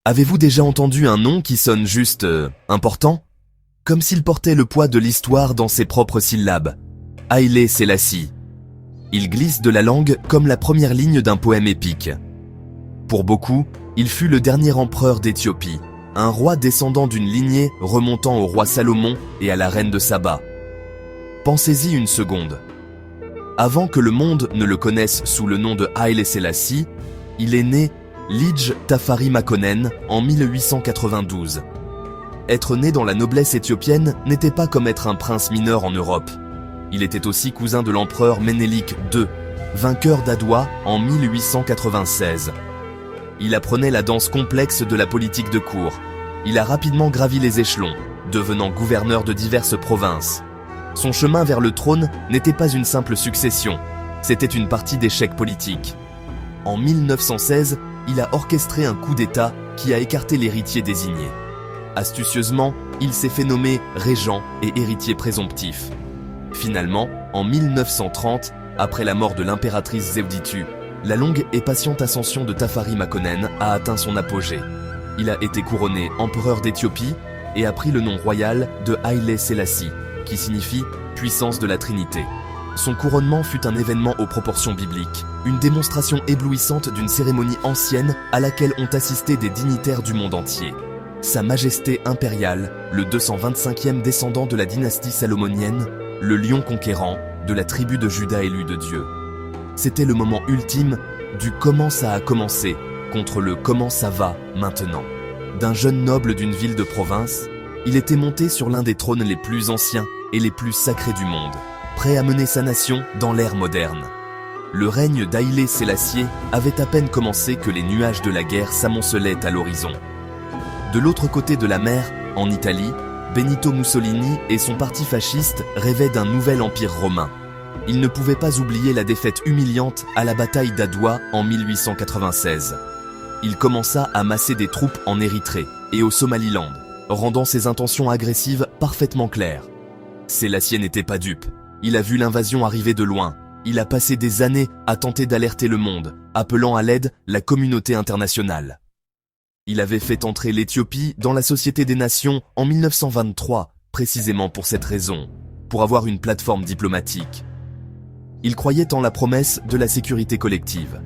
Avez-vous déjà entendu un nom qui sonne juste important? Comme s'il portait le poids de l'histoire dans ses propres syllabes. Haïlé Sélassie. Il glisse de la langue comme la première ligne d'un poème épique. Pour beaucoup, il fut le dernier empereur d'Éthiopie, un roi descendant d'une lignée remontant au roi Salomon et à la reine de Saba. Pensez-y une seconde. Avant que le monde ne le connaisse sous le nom de Haïlé Sélassie, il est né Lige Tafari Makonnen en 1892. Être né dans la noblesse éthiopienne n'était pas comme être un prince mineur en Europe. Il était aussi cousin de l'empereur Ménélik II, vainqueur d'Adwa en 1896. Il apprenait la danse complexe de la politique de cour. Il a rapidement gravi les échelons, devenant gouverneur de diverses provinces. Son chemin vers le trône n'était pas une simple succession, c'était une partie d'échecs politiques. En 1916, il a orchestré un coup d'État qui a écarté l'héritier désigné. Astucieusement, il s'est fait nommer régent et héritier présomptif. Finalement, en 1930, après la mort de l'impératrice Zewditu, la longue et patiente ascension de Tafari Makonnen a atteint son apogée. Il a été couronné empereur d'Éthiopie et a pris le nom royal de Haïlé Sélassie, qui signifie « puissance de la Trinité ». Son couronnement fut un événement aux proportions bibliques, une démonstration éblouissante d'une cérémonie ancienne à laquelle ont assisté des dignitaires du monde entier. Sa Majesté impériale, le 225e descendant de la dynastie salomonienne, le lion conquérant de la tribu de Juda élu de Dieu. C'était le moment ultime du « comment ça a commencé » contre le « comment ça va maintenant ». D'un jeune noble d'une ville de province, il était monté sur l'un des trônes les plus anciens et les plus sacrés du monde, prêt à mener sa nation dans l'ère moderne. Le règne d'Haïlé Sélassie avait à peine commencé que les nuages de la guerre s'amoncelaient à l'horizon. De l'autre côté de la mer, en Italie, Benito Mussolini et son parti fasciste rêvaient d'un nouvel empire romain. Il ne pouvait pas oublier la défaite humiliante à la bataille d'Adwa en 1896. Il commença à masser des troupes en Érythrée et au Somaliland, rendant ses intentions agressives parfaitement claires. Sélassie n'était pas dupe. Il a vu l'invasion arriver de loin. Il a passé des années à tenter d'alerter le monde, appelant à l'aide la communauté internationale. Il avait fait entrer l'Éthiopie dans la Société des Nations en 1923, précisément pour cette raison, pour avoir une plateforme diplomatique. Il croyait en la promesse de la sécurité collective.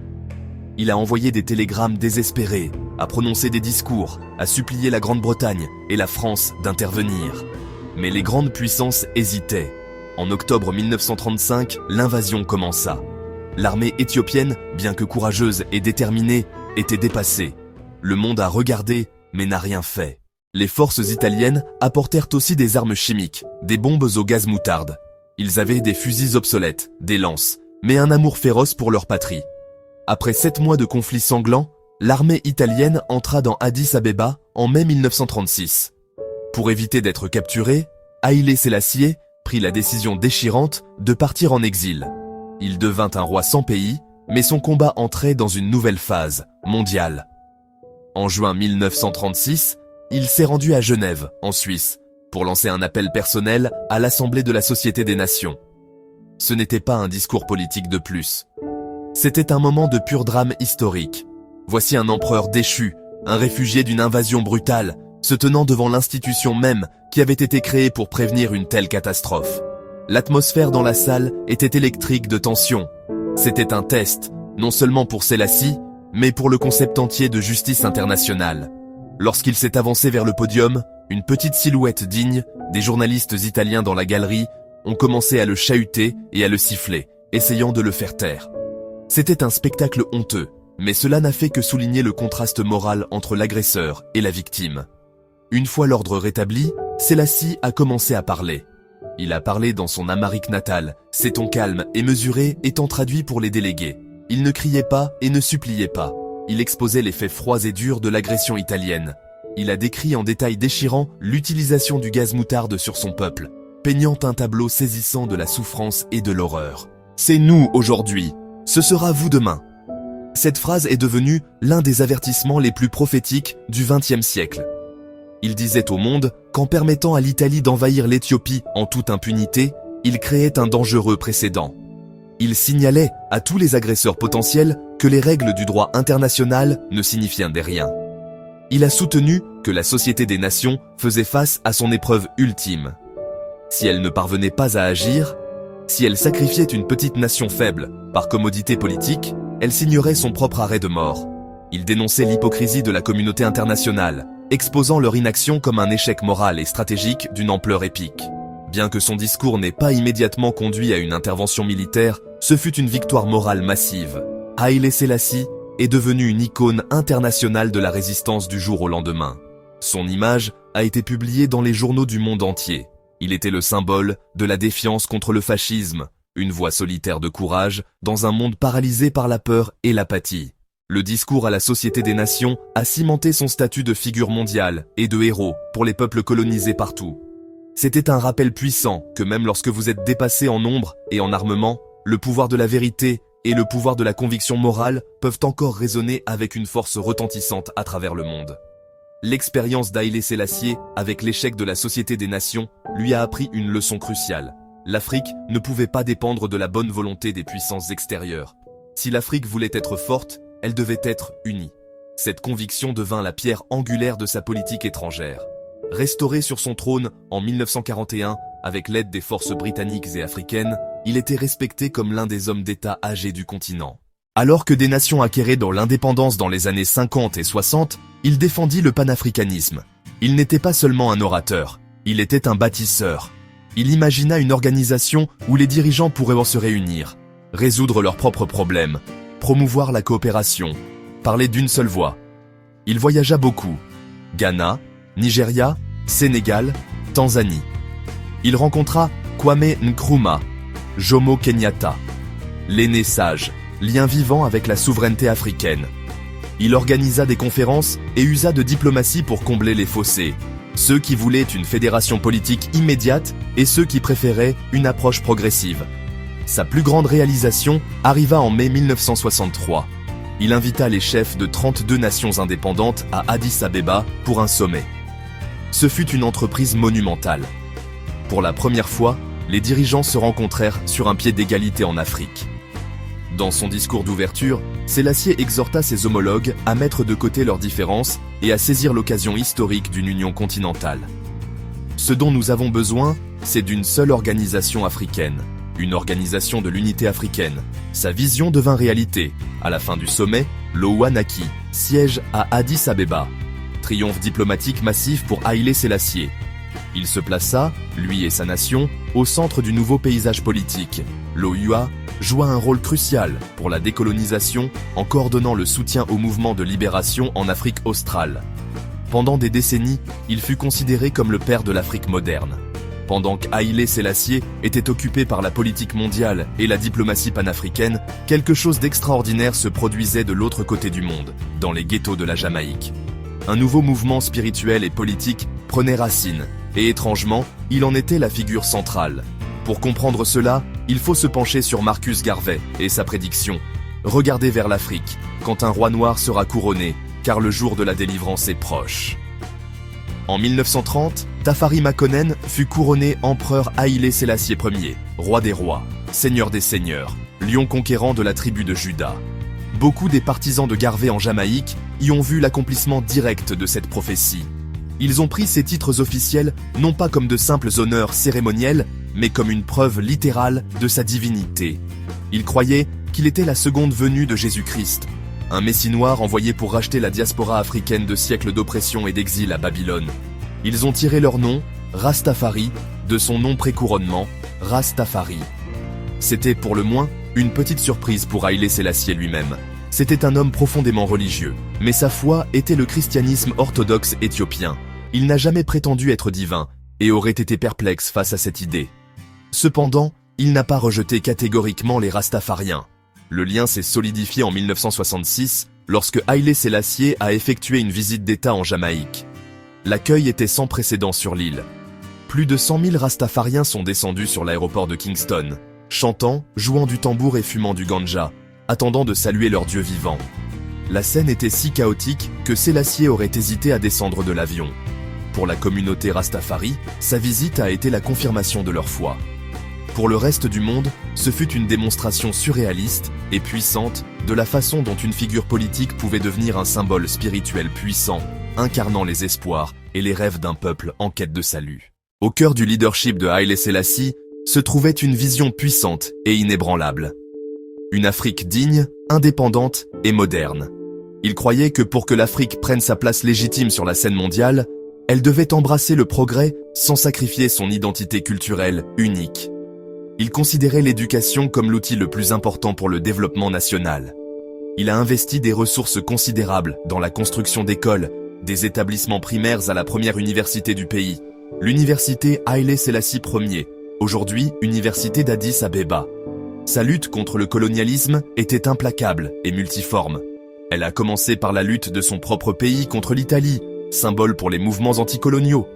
Il a envoyé des télégrammes désespérés, a prononcé des discours, a supplié la Grande-Bretagne et la France d'intervenir. Mais les grandes puissances hésitaient. En octobre 1935, l'invasion commença. L'armée éthiopienne, bien que courageuse et déterminée, était dépassée. Le monde a regardé, mais n'a rien fait. Les forces italiennes apportèrent aussi des armes chimiques, des bombes au gaz moutarde. Ils avaient des fusils obsolètes, des lances, mais un amour féroce pour leur patrie. Après 7 mois de conflits sanglants, l'armée italienne entra dans Addis Abeba en mai 1936. Pour éviter d'être capturé, Haïlé Sélassie prit la décision déchirante de partir en exil. Il devint un roi sans pays, mais son combat entrait dans une nouvelle phase, mondiale. En juin 1936, il s'est rendu à Genève, en Suisse, pour lancer un appel personnel à l'Assemblée de la Société des Nations. Ce n'était pas un discours politique de plus. C'était un moment de pur drame historique. Voici un empereur déchu, un réfugié d'une invasion brutale, se tenant devant l'institution même qui avait été créée pour prévenir une telle catastrophe. L'atmosphère dans la salle était électrique de tension. C'était un test, non seulement pour Sélassie, mais pour le concept entier de justice internationale. Lorsqu'il s'est avancé vers le podium, une petite silhouette digne, des journalistes italiens dans la galerie, ont commencé à le chahuter et à le siffler, essayant de le faire taire. C'était un spectacle honteux, mais cela n'a fait que souligner le contraste moral entre l'agresseur et la victime. Une fois l'ordre rétabli, Sélassie a commencé à parler. Il a parlé dans son Amharique natal, ses tons calmes et mesurés étant traduits pour les délégués. Il ne criait pas et ne suppliait pas. Il exposait les faits froids et durs de l'agression italienne. Il a décrit en détail déchirant l'utilisation du gaz moutarde sur son peuple, peignant un tableau saisissant de la souffrance et de l'horreur. C'est nous aujourd'hui, ce sera vous demain. Cette phrase est devenue l'un des avertissements les plus prophétiques du XXe siècle. Il disait au monde qu'en permettant à l'Italie d'envahir l'Éthiopie en toute impunité, il créait un dangereux précédent. Il signalait à tous les agresseurs potentiels que les règles du droit international ne signifiaient rien. Il a soutenu que la Société des Nations faisait face à son épreuve ultime. Si elle ne parvenait pas à agir, si elle sacrifiait une petite nation faible par commodité politique, elle signerait son propre arrêt de mort. Il dénonçait l'hypocrisie de la communauté internationale, exposant leur inaction comme un échec moral et stratégique d'une ampleur épique. Bien que son discours n'ait pas immédiatement conduit à une intervention militaire, ce fut une victoire morale massive. Haïlé Sélassie est devenu une icône internationale de la résistance du jour au lendemain. Son image a été publiée dans les journaux du monde entier. Il était le symbole de la défiance contre le fascisme, une voix solitaire de courage dans un monde paralysé par la peur et l'apathie. Le discours à la Société des Nations a cimenté son statut de figure mondiale et de héros pour les peuples colonisés partout. C'était un rappel puissant que même lorsque vous êtes dépassé en nombre et en armement, le pouvoir de la vérité et le pouvoir de la conviction morale peuvent encore résonner avec une force retentissante à travers le monde. L'expérience d'Haïlé Sélassié avec l'échec de la Société des Nations lui a appris une leçon cruciale. L'Afrique ne pouvait pas dépendre de la bonne volonté des puissances extérieures. Si l'Afrique voulait être forte, elle devait être unie. Cette conviction devint la pierre angulaire de sa politique étrangère. Restauré sur son trône en 1941, avec l'aide des forces britanniques et africaines, il était respecté comme l'un des hommes d'État âgés du continent. Alors que des nations acquéraient dans l'indépendance dans les années 50 et 60, il défendit le panafricanisme. Il n'était pas seulement un orateur, il était un bâtisseur. Il imagina une organisation où les dirigeants pourraient se réunir, résoudre leurs propres problèmes, promouvoir la coopération, parler d'une seule voix. Il voyagea beaucoup. Ghana, Nigeria, Sénégal, Tanzanie. Il rencontra Kwame Nkrumah, Jomo Kenyatta, l'aîné sage, lien vivant avec la souveraineté africaine. Il organisa des conférences et usa de diplomatie pour combler les fossés, ceux qui voulaient une fédération politique immédiate et ceux qui préféraient une approche progressive. Sa plus grande réalisation arriva en mai 1963. Il invita les chefs de 32 nations indépendantes à Addis Abeba pour un sommet. Ce fut une entreprise monumentale. Pour la première fois, les dirigeants se rencontrèrent sur un pied d'égalité en Afrique. Dans son discours d'ouverture, Sélassié exhorta ses homologues à mettre de côté leurs différences et à saisir l'occasion historique d'une union continentale. Ce dont nous avons besoin, c'est d'une seule organisation africaine, une organisation de l'unité africaine. Sa vision devint réalité. À la fin du sommet, l'OUA naquit, siège à Addis Abeba. Triomphe diplomatique massif pour Haïlé Sélassié. Il se plaça, lui et sa nation, au centre du nouveau paysage politique. L'OUA joua un rôle crucial pour la décolonisation en coordonnant le soutien au mouvement de libération en Afrique australe. Pendant des décennies, il fut considéré comme le père de l'Afrique moderne. Pendant qu'Haïlé Sélassié était occupé par la politique mondiale et la diplomatie panafricaine, quelque chose d'extraordinaire se produisait de l'autre côté du monde, dans les ghettos de la Jamaïque. Un nouveau mouvement spirituel et politique prenait racine, et étrangement, il en était la figure centrale. Pour comprendre cela, il faut se pencher sur Marcus Garvey et sa prédiction. Regardez vers l'Afrique, quand un roi noir sera couronné, car le jour de la délivrance est proche. En 1930, Tafari Makonnen fut couronné empereur Haïlé Sélassié Ier, roi des rois, seigneur des seigneurs, lion conquérant de la tribu de Juda. Beaucoup des partisans de Garvey en Jamaïque y ont vu l'accomplissement direct de cette prophétie. Ils ont pris ces titres officiels non pas comme de simples honneurs cérémoniels, mais comme une preuve littérale de sa divinité. Ils croyaient qu'il était la seconde venue de Jésus-Christ, un messie noir envoyé pour racheter la diaspora africaine de siècles d'oppression et d'exil à Babylone. Ils ont tiré leur nom, Rastafari, de son nom pré-couronnement, Rastafari. C'était pour le moins une petite surprise pour Haïlé Sélassié lui-même. C'était un homme profondément religieux, mais sa foi était le christianisme orthodoxe éthiopien. Il n'a jamais prétendu être divin et aurait été perplexe face à cette idée. Cependant, il n'a pas rejeté catégoriquement les Rastafariens. Le lien s'est solidifié en 1966 lorsque Haïlé Sélassié a effectué une visite d'État en Jamaïque. L'accueil était sans précédent sur l'île. Plus de 100 000 Rastafariens sont descendus sur l'aéroport de Kingston, chantant, jouant du tambour et fumant du ganja, attendant de saluer leur Dieu vivant. La scène était si chaotique que Sélassié aurait hésité à descendre de l'avion. Pour la communauté Rastafari, sa visite a été la confirmation de leur foi. Pour le reste du monde, ce fut une démonstration surréaliste et puissante de la façon dont une figure politique pouvait devenir un symbole spirituel puissant incarnant les espoirs et les rêves d'un peuple en quête de salut. Au cœur du leadership de Haïlé Sélassie se trouvait une vision puissante et inébranlable. Une Afrique digne, indépendante et moderne. Il croyait que pour que l'Afrique prenne sa place légitime sur la scène mondiale, elle devait embrasser le progrès sans sacrifier son identité culturelle unique. Il considérait l'éducation comme l'outil le plus important pour le développement national. Il a investi des ressources considérables dans la construction d'écoles, des établissements primaires à la première université du pays, l'université Haïlé Sélassie Ier, aujourd'hui université d'Addis Abeba. Sa lutte contre le colonialisme était implacable et multiforme. Elle a commencé par la lutte de son propre pays contre l'Italie, symbole pour les mouvements anticoloniaux.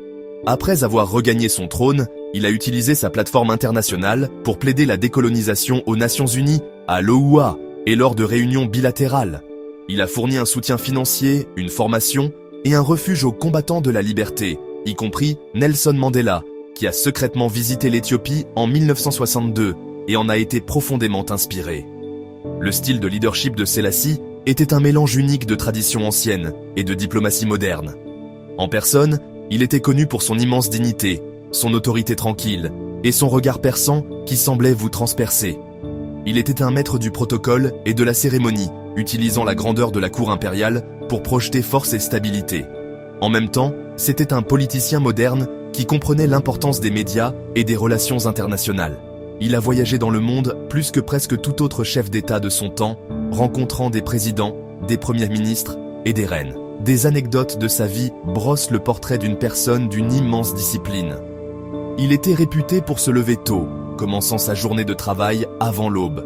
Après avoir regagné son trône, il a utilisé sa plateforme internationale pour plaider la décolonisation aux Nations Unies, à l'OUA et lors de réunions bilatérales. Il a fourni un soutien financier, une formation et un refuge aux combattants de la liberté, y compris Nelson Mandela, qui a secrètement visité l'Éthiopie en 1962 et en a été profondément inspiré. Le style de leadership de Sélassie était un mélange unique de traditions anciennes et de diplomatie moderne. En personne, il était connu pour son immense dignité, son autorité tranquille et son regard perçant qui semblait vous transpercer. Il était un maître du protocole et de la cérémonie, utilisant la grandeur de la cour impériale pour projeter force et stabilité. En même temps, c'était un politicien moderne qui comprenait l'importance des médias et des relations internationales. Il a voyagé dans le monde plus que presque tout autre chef d'État de son temps, rencontrant des présidents, des premiers ministres et des reines. Des anecdotes de sa vie brossent le portrait d'une personne d'une immense discipline. Il était réputé pour se lever tôt, commençant sa journée de travail avant l'aube.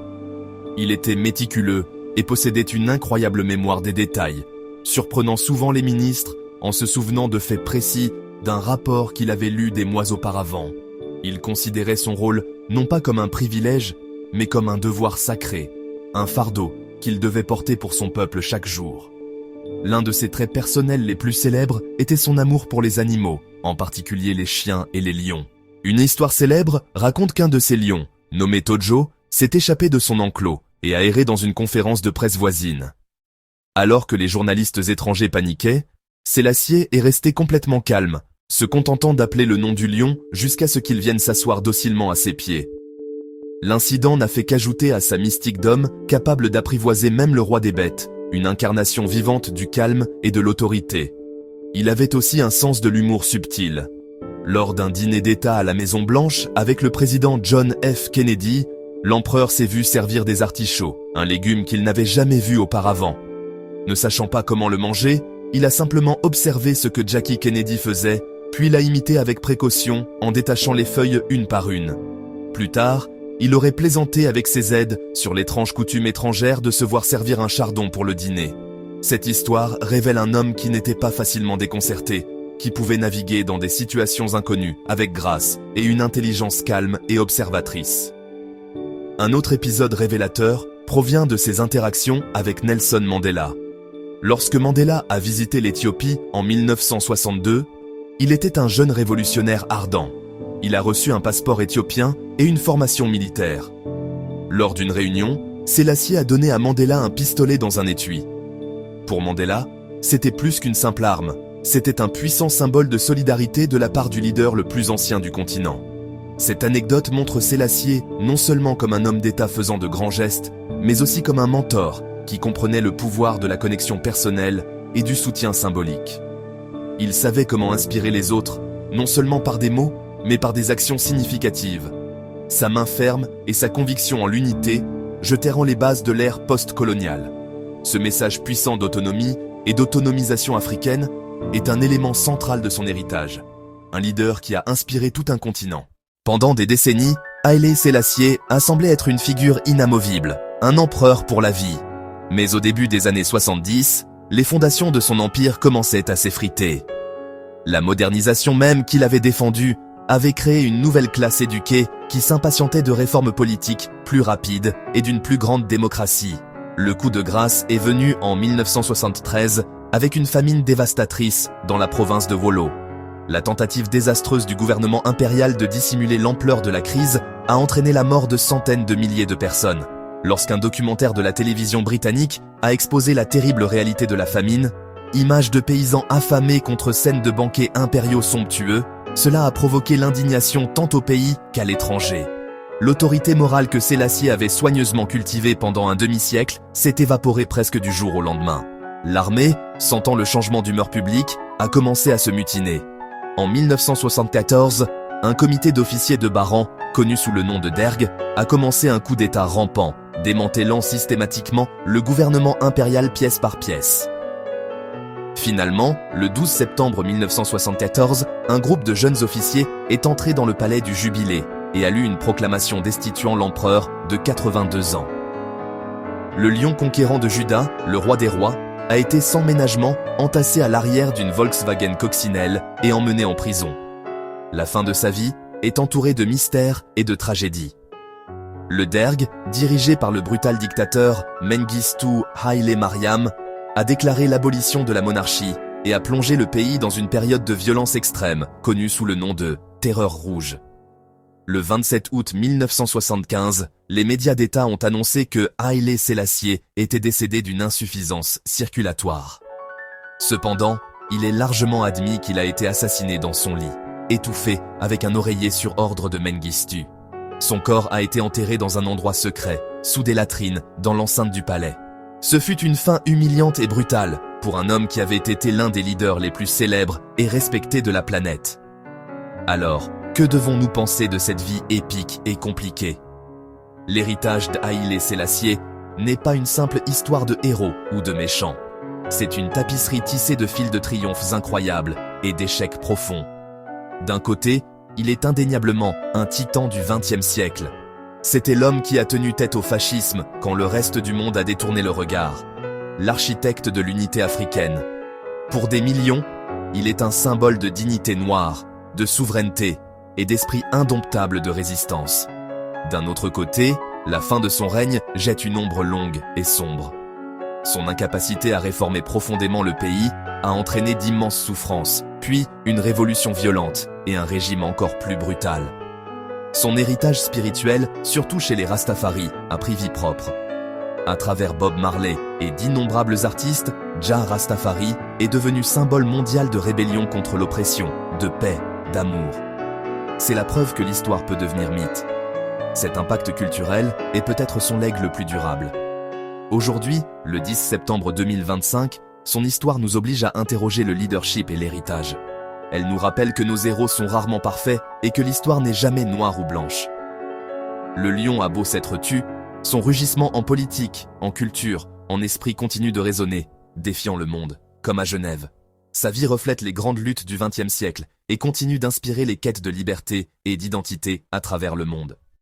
Il était méticuleux et possédait une incroyable mémoire des détails, surprenant souvent les ministres en se souvenant de faits précis d'un rapport qu'il avait lu des mois auparavant. Il considérait son rôle non pas comme un privilège, mais comme un devoir sacré, un fardeau qu'il devait porter pour son peuple chaque jour. L'un de ses traits personnels les plus célèbres était son amour pour les animaux, en particulier les chiens et les lions. Une histoire célèbre raconte qu'un de ces lions, nommé Tojo, s'est échappé de son enclos et a erré dans une conférence de presse voisine. Alors que les journalistes étrangers paniquaient, Sélassie est resté complètement calme, se contentant d'appeler le nom du lion jusqu'à ce qu'il vienne s'asseoir docilement à ses pieds. L'incident n'a fait qu'ajouter à sa mystique d'homme capable d'apprivoiser même le roi des bêtes, une incarnation vivante du calme et de l'autorité. Il avait aussi un sens de l'humour subtil. Lors d'un dîner d'État à la Maison-Blanche avec le président John F. Kennedy, l'empereur s'est vu servir des artichauts, un légume qu'il n'avait jamais vu auparavant. Ne sachant pas comment le manger, il a simplement observé ce que Jackie Kennedy faisait, puis l'a imité avec précaution en détachant les feuilles une par une. Plus tard, il aurait plaisanté avec ses aides sur l'étrange coutume étrangère de se voir servir un chardon pour le dîner. Cette histoire révèle un homme qui n'était pas facilement déconcerté, qui pouvait naviguer dans des situations inconnues avec grâce et une intelligence calme et observatrice. Un autre épisode révélateur provient de ses interactions avec Nelson Mandela. Lorsque Mandela a visité l'Éthiopie en 1962, il était un jeune révolutionnaire ardent. Il a reçu un passeport éthiopien et une formation militaire. Lors d'une réunion, Sélassie a donné à Mandela un pistolet dans un étui. Pour Mandela, c'était plus qu'une simple arme, c'était un puissant symbole de solidarité de la part du leader le plus ancien du continent. Cette anecdote montre Sélassie non seulement comme un homme d'État faisant de grands gestes, mais aussi comme un mentor qui comprenait le pouvoir de la connexion personnelle et du soutien symbolique. Il savait comment inspirer les autres, non seulement par des mots, mais par des actions significatives. Sa main ferme et sa conviction en l'unité jetèrent les bases de l'ère post-coloniale. Ce message puissant d'autonomie et d'autonomisation africaine est un élément central de son héritage. Un leader qui a inspiré tout un continent. Pendant des décennies, Haïlé Sélassie a semblé être une figure inamovible, un empereur pour la vie. Mais au début des années 70, les fondations de son empire commençaient à s'effriter. La modernisation même qu'il avait défendue avait créé une nouvelle classe éduquée qui s'impatientait de réformes politiques plus rapides et d'une plus grande démocratie. Le coup de grâce est venu en 1973 avec une famine dévastatrice dans la province de Wollo. La tentative désastreuse du gouvernement impérial de dissimuler l'ampleur de la crise a entraîné la mort de centaines de milliers de personnes. Lorsqu'un documentaire de la télévision britannique a exposé la terrible réalité de la famine, Images de paysans affamés contre scènes de banquets impériaux somptueux, cela a provoqué l'indignation tant au pays qu'à l'étranger. L'autorité morale que Sélassié avait soigneusement cultivée pendant un demi-siècle s'est évaporée presque du jour au lendemain. L'armée, sentant le changement d'humeur publique, a commencé à se mutiner. En 1974, un comité d'officiers de Baran, connu sous le nom de Derg, a commencé un coup d'État rampant, démantelant systématiquement le gouvernement impérial pièce par pièce. Finalement, le 12 septembre 1974, un groupe de jeunes officiers est entré dans le palais du Jubilé et a lu une proclamation destituant l'empereur de 82 ans. Le lion conquérant de Juda, le roi des rois, a été sans ménagement entassé à l'arrière d'une Volkswagen coccinelle et emmené en prison. La fin de sa vie est entourée de mystères et de tragédies. Le Derg, dirigé par le brutal dictateur Mengistu Haile Mariam, a déclaré l'abolition de la monarchie et a plongé le pays dans une période de violence extrême, connue sous le nom de « Terreur rouge ». Le 27 août 1975, les médias d'État ont annoncé que Haile Sélassié était décédé d'une insuffisance circulatoire. Cependant, il est largement admis qu'il a été assassiné dans son lit, étouffé avec un oreiller sur ordre de Mengistu. Son corps a été enterré dans un endroit secret, sous des latrines, dans l'enceinte du palais. Ce fut une fin humiliante et brutale pour un homme qui avait été l'un des leaders les plus célèbres et respectés de la planète. Alors, que devons-nous penser de cette vie épique et compliquée? L'héritage d'Haile Sélassié n'est pas une simple histoire de héros ou de méchants. C'est une tapisserie tissée de fils de triomphes incroyables et d'échecs profonds. D'un côté, il est indéniablement un titan du XXe siècle. C'était l'homme qui a tenu tête au fascisme quand le reste du monde a détourné le regard. L'architecte de l'unité africaine. Pour des millions, il est un symbole de dignité noire, de souveraineté et d'esprit indomptable de résistance. D'un autre côté, la fin de son règne jette une ombre longue et sombre. Son incapacité à réformer profondément le pays a entraîné d'immenses souffrances, puis une révolution violente et un régime encore plus brutal. Son héritage spirituel, surtout chez les Rastafari, a pris vie propre. À travers Bob Marley et d'innombrables artistes, Jah Rastafari est devenu symbole mondial de rébellion contre l'oppression, de paix, d'amour. C'est la preuve que l'histoire peut devenir mythe. Cet impact culturel est peut-être son legs le plus durable. Aujourd'hui, le 10 septembre 2025, son histoire nous oblige à interroger le leadership et l'héritage. Elle nous rappelle que nos héros sont rarement parfaits et que l'histoire n'est jamais noire ou blanche. Le lion a beau s'être tu, son rugissement en politique, en culture, en esprit continue de résonner, défiant le monde, comme à Genève. Sa vie reflète les grandes luttes du XXe siècle et continue d'inspirer les quêtes de liberté et d'identité à travers le monde.